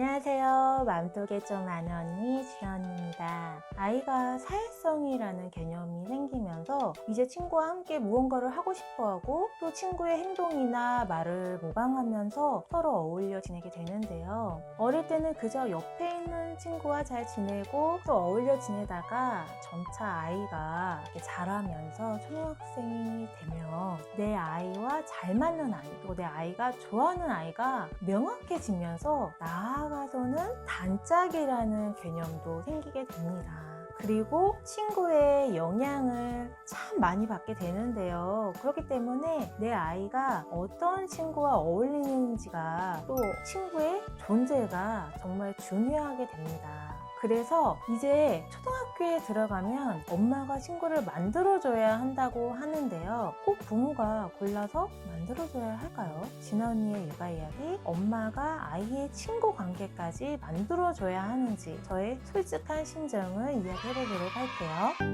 안녕하세요. 맘속에 좀 아는 언니 주연입니다. 아이가 사회성이라는 개념이 생기면서 이제 친구와 함께 무언가를 하고 싶어하고 또 친구의 행동이나 말을 모방하면서 서로 어울려 지내게 되는데요. 어릴 때는 그저 옆에 있는 친구와 잘 지내고 또 어울려 지내다가 점차 아이가 이렇게 자라면서 초등학생이 되면 내 아이와 잘 맞는 아이, 또 내 아이가 좋아하는 아이가 명확해지면서 나아가서는 단짝이라는 개념도 생기게 됩니다. 그리고 친구의 영향을 참 많이 받게 되는데요. 그렇기 때문에 내 아이가 어떤 친구와 어울리는지가 또 친구의 존재가 정말 중요하게 됩니다. 그래서 이제 초등학교에 들어가면 엄마가 친구를 만들어줘야 한다고 하는데요. 꼭 부모가 골라서 만들어줘야 할까요? 진아 언니의 육아 이야기, 엄마가 아이의 친구 관계까지 만들어줘야 하는지 저의 솔직한 심정을 이야기해보도록 할게요.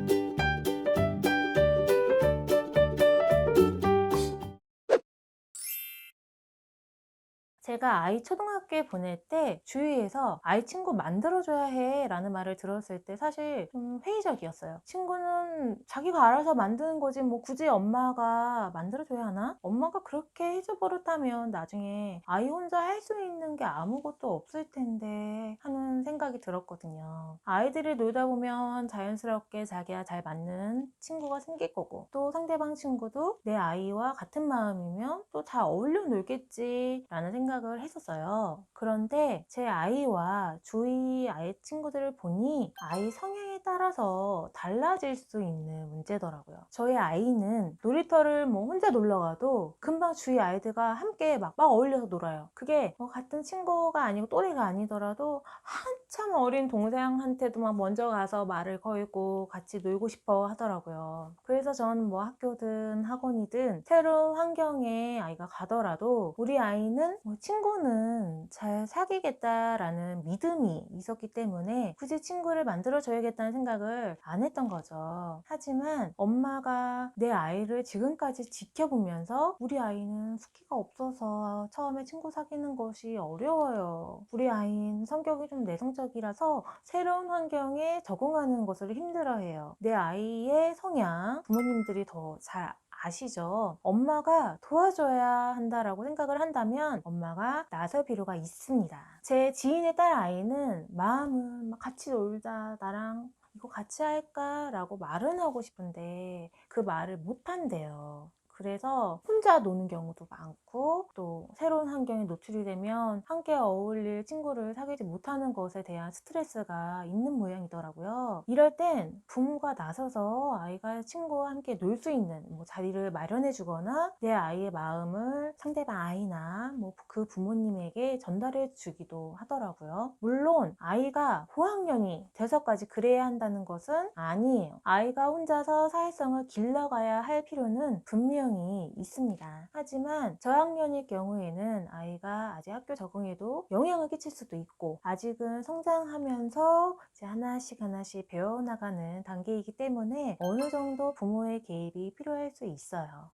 제가 아이 초등학교에 보낼 때 주위에서 아이 친구 만들어줘야 해 라는 말을 들었을 때 사실 좀 회의적이었어요. 친구는 자기가 알아서 만드는 거지 뭐 굳이 엄마가 만들어줘야 하나? 엄마가 그렇게 해줘 버릇하면 나중에 아이 혼자 할 수 있는 게 아무것도 없을 텐데 하는 생각이 들었거든요. 아이들이 놀다 보면 자연스럽게 자기와 잘 맞는 친구가 생길 거고 또 상대방 친구도 내 아이와 같은 마음이면 또 잘 어울려 놀겠지 라는 생각을 했었어요. 그런데 제 아이와 주위 아이 친구들을 보니 아이 성향에 따라서 달라질 수 있는 문제더라고요. 저희 아이는 놀이터를 뭐 혼자 놀러 가도 금방 주위 아이들과 함께 막 어울려서 놀아요. 그게 뭐 같은 친구가 아니고 또래가 아니더라도 한참 어린 동생한테도 막 먼저 가서 말을 걸고 같이 놀고 싶어 하더라고요. 그래서 저는 뭐 학교든 학원이든 새로운 환경에 아이가 가더라도 우리 아이는 뭐 친구는 잘 사귀겠다라는 믿음이 있었기 때문에 굳이 친구를 만들어줘야겠다는 생각을 안 했던 거죠. 하지만 엄마가 내 아이를 지금까지 지켜보면서 우리 아이는 숫기가 없어서 처음에 친구 사귀는 것이 어려워요. 우리 아이는 성격이 좀 내성적이라서 새로운 환경에 적응하는 것을 힘들어해요. 내 아이의 성향 부모님들이 더 잘 아시죠? 엄마가 도와줘야 한다라고 생각을 한다면 엄마가 나설 필요가 있습니다. 제 지인의 딸 아이는 마음은 막 같이 놀자, 나랑 이거 같이 할까? 라고 말은 하고 싶은데 그 말을 못 한대요. 그래서 혼자 노는 경우도 많고 또 새로운 환경에 노출이 되면 함께 어울릴 친구를 사귀지 못하는 것에 대한 스트레스가 있는 모양이더라고요. 이럴 땐 부모가 나서서 아이가 친구와 함께 놀 수 있는 뭐 자리를 마련해 주거나 내 아이의 마음을 상대방 아이나 뭐 그 부모님에게 전달해 주기도 하더라고요. 물론 아이가 고학년이 돼서까지 그래야 한다는 것은 아니에요. 아이가 혼자서 사회성을 길러가야 할 필요는 분명히 있습니다. 하지만 저학년일 경우에는 아이가 아직 학교 적응에도 영향을 끼칠 수도 있고 아직은 성장하면서 이제 하나씩 하나씩 배워나가는 단계이기 때문에 어느 정도 부모의 개입이 필요할 수 있어요.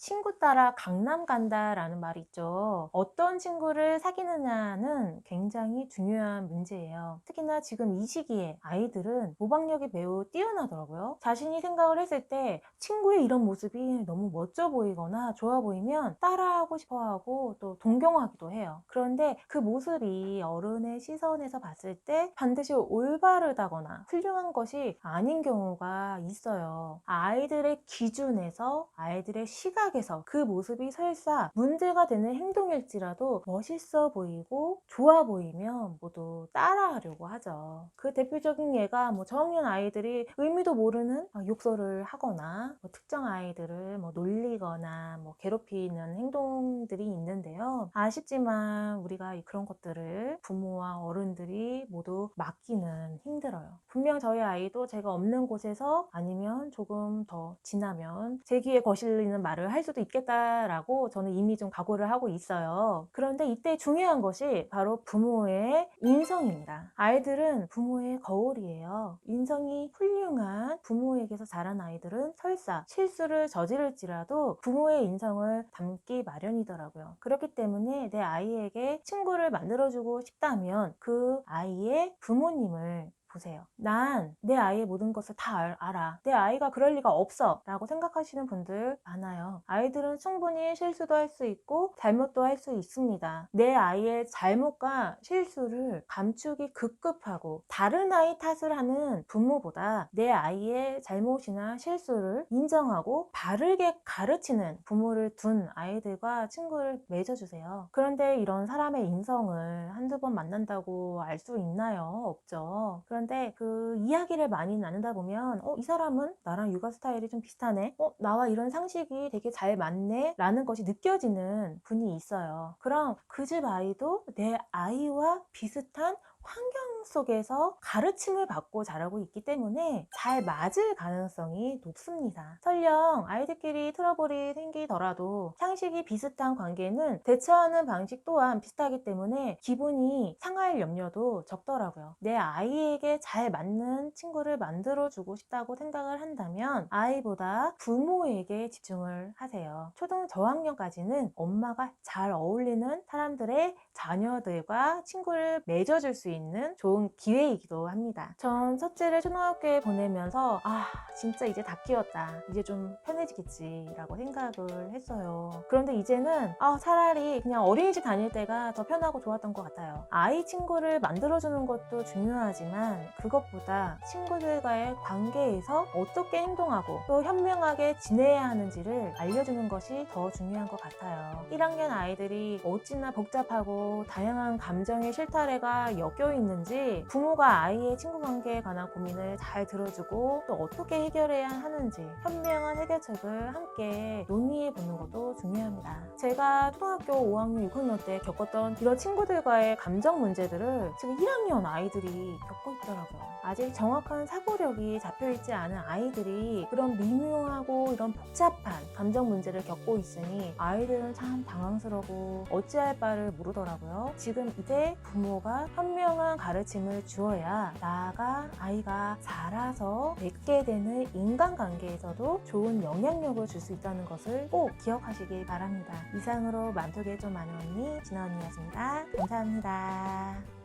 친구 따라 강남 간다라는 말이 있죠. 어떤 친구를 사귀느냐는 굉장히 중요한 문제예요. 특히나 지금 이 시기에 아이들은 모방력이 매우 뛰어나더라고요. 자신이 생각을 했을 때 친구의 이런 모습이 너무 멋져 보이거나 좋아 보이면 따라하고 싶어 하고 또 동경하기도 해요. 그런데 그 모습이 어른의 시선에서 봤을 때 반드시 올바르다거나 훌륭한 것이 아닌 경우가 있어요. 아이들의 기준에서 아이들의 시각에서 그 모습이 설사 문제가 되는 행동일지라도 멋있어 보이고 좋아 보이면 모두 따라하려고 하죠. 그 대표적인 예가 뭐 저학년 아이들이 의미도 모르는 욕설을 하거나 뭐 특정 아이들을 뭐 놀리거나 뭐 괴롭히는 행동들이 있는데요. 아쉽지만 우리가 그런 것들을 부모와 어른들이 모두 막기는 힘들어요. 분명 저희 아이도 제가 없는 곳에서 아니면 조금 더 지나면 제 귀에 거슬리는 말을 할 않을 수도 있겠다라고 저는 이미 좀 각오를 하고 있어요. 그런데 이때 중요한 것이 바로 부모의 인성입니다. 아이들은 부모의 거울이에요. 인성이 훌륭한 부모에게서 자란 아이들은 설사 실수를 저지를지라도 부모의 인성을 담기 마련이더라고요. 그렇기 때문에 내 아이에게 친구를 만들어주고 싶다면 그 아이의 부모님을 보세요. 난 내 아이의 모든 것을 다 알아. 내 아이가 그럴 리가 없어. 라고 생각하시는 분들 많아요. 아이들은 충분히 실수도 할 수 있고 잘못도 할 수 있습니다. 내 아이의 잘못과 실수를 감추기 급급하고 다른 아이 탓을 하는 부모보다 내 아이의 잘못이나 실수를 인정하고 바르게 가르치는 부모를 둔 아이들과 친구를 맺어주세요. 그런데 이런 사람의 인성을 한두 번 만난다고 알 수 있나요? 없죠. 그런데 그 이야기를 많이 나누다 보면 이 사람은 나랑 육아 스타일이 좀 비슷하네, 나와 이런 상식이 되게 잘 맞네 라는 것이 느껴지는 분이 있어요. 그럼 그 집 아이도 내 아이와 비슷한 환경 속에서 가르침을 받고 자라고 있기 때문에 잘 맞을 가능성이 높습니다. 설령 아이들끼리 트러블이 생기더라도 상식이 비슷한 관계는 대처하는 방식 또한 비슷하기 때문에 기분이 상할 염려도 적더라고요. 내 아이에게 잘 맞는 친구를 만들어주고 싶다고 생각을 한다면 아이보다 부모에게 집중을 하세요. 초등 저학년까지는 엄마가 잘 어울리는 사람들의 자녀들과 친구를 맺어줄 수 있는 좋은 기회이기도 합니다. 전 첫째를 초등학교에 보내면서 진짜 이제 다 키웠다, 이제 좀 편해지겠지 라고 생각을 했어요. 그런데 이제는 차라리 그냥 어린이집 다닐 때가 더 편하고 좋았던 것 같아요. 아이 친구를 만들어주는 것도 중요하지만 그것보다 친구들과의 관계에서 어떻게 행동하고 또 현명하게 지내야 하는지를 알려주는 것이 더 중요한 것 같아요. 1학년 아이들이 어찌나 복잡하고 다양한 감정의 실타래가 엮여 있는지 부모가 아이의 친구 관계에 관한 고민을 잘 들어주고 또 어떻게 해결해야 하는지 현명한 해결책을 함께 논의해 보는 것도 중요합니다. 제가 초등학교 5학년, 6학년 때 겪었던 이런 친구들과의 감정 문제들을 지금 1학년 아이들이 겪고 있더라고요. 아직 정확한 사고력이 잡혀있지 않은 아이들이 그런 미묘하고 이런 복잡한 감정 문제를 겪고 있으니 아이들은 참 당황스러워 어찌할 바를 모르더라고요. 지금 이제 부모가 현명한 가르침을 주어야 나아가 아이가 자라서 맺게 되는 인간관계에서도 좋은 영향력을 줄 수 있다는 것을 꼭 기억하시길 바랍니다. 이상으로 만두개 좀 많은 언니 진아 언니였습니다. 감사합니다.